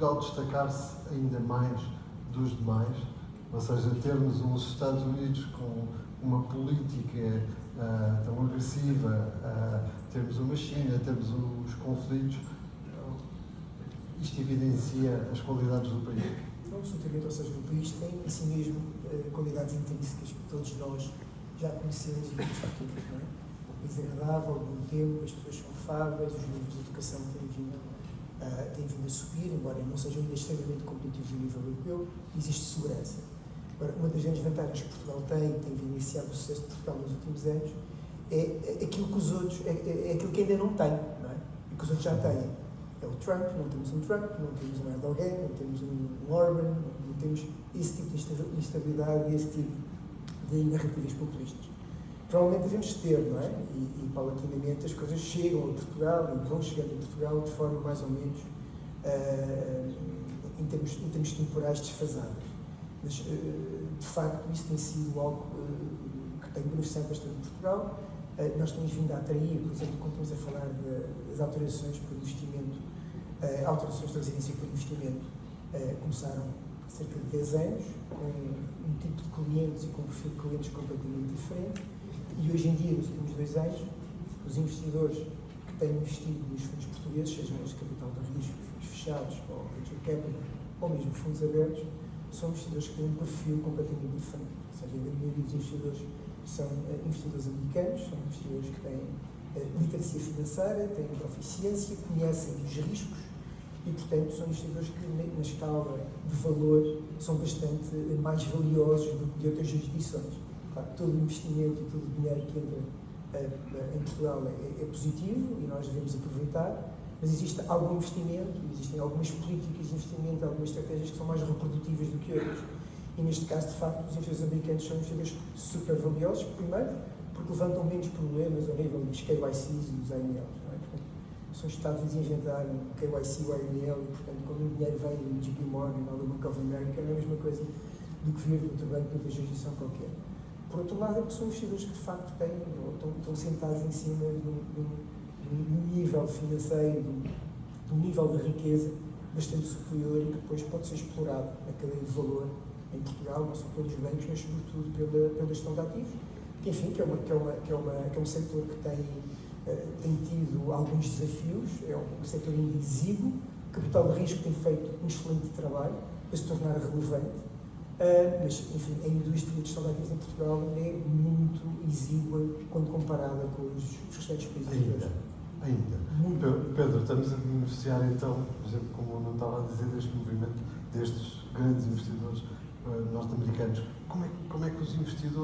Portugal destacar-se ainda mais dos demais, ou seja, termos uns Estados Unidos com uma política tão agressiva, termos uma China, termos os conflitos, isto evidencia as qualidades do país? Não, absolutamente, ou seja, o país tem em si mesmo qualidades intrínsecas que todos nós já conhecemos e vemos futuras, não é? O país é agradável, o bom tempo, as pessoas são afáveis, os níveis de educação têm vindo a subir, embora não sejam ainda extremamente competitivos no nível europeu, existe segurança. Agora, uma das grandes vantagens que Portugal tem vivenciado o sucesso de Portugal nos últimos anos, é aquilo que os outros, é aquilo que ainda não tem, não é? E que os outros já têm. É o Trump, não temos um Trump, não temos um Erdogan, não temos um Orban, não temos esse tipo de instabilidade e esse tipo de narrativas populistas. Provavelmente devemos ter, não é? E paulatinamente as coisas chegam a Portugal e vão chegando a Portugal de forma mais ou menos, em termos temporais, desfasadas. Mas, de facto, isso tem sido algo que tem beneficiado bastante Portugal. Nós temos vindo a atrair, por exemplo, quando estamos a falar das autorizações por investimento, autorizações de residência por investimento, começaram há cerca de 10 anos, com um tipo de clientes e com um perfil de clientes completamente diferente. E hoje em dia, nos últimos 2 anos, os investidores que têm investido nos fundos portugueses, sejam eles de capital de risco, fundos fechados, ou venture capital, ou mesmo fundos abertos, são investidores que têm um perfil completamente diferente. Ou seja, a maioria dos investidores são investidores americanos, são investidores que têm literacia financeira, têm proficiência, conhecem os riscos e, portanto, são investidores que, na escala de valor, são bastante mais valiosos do que de outras jurisdições. Claro, todo o investimento e todo o dinheiro que entra em Portugal é positivo e nós devemos aproveitar, mas existe algum investimento, existem algumas políticas de investimento, algumas estratégias que são mais reprodutivas do que outras. E neste caso, de facto, os investidores americanos são investidores super valiosos, primeiro, porque levantam menos problemas ao nível dos KYCs e dos AMLs. Não é? Portanto, são os Estados Unidos a inventarem o KYC e o AML, e, portanto, quando o dinheiro vem do JP Morgan ou do Bank of America, não é a mesma coisa do que vir de outro banco de outra jurisdição qualquer. Por outro lado, é porque são investidores que, de facto, estão sentados em cima de um nível financeiro, de um nível de riqueza bastante superior e que depois pode ser explorado na cadeia de valor em Portugal, não só pelos bancos, mas sobretudo pela gestão de ativos, que, enfim, que é um setor que tem tido alguns desafios, é um setor ainda exíguo, capital de risco tem feito um excelente trabalho para se tornar relevante, mas, enfim, a indústria de gestão de ativos em Portugal é muito exígua quando comparada com os restantes países. Ainda. Pedro, estamos a beneficiar então, por exemplo, como eu não estava a dizer, deste movimento, destes grandes investidores norte-americanos. Como é que os investidores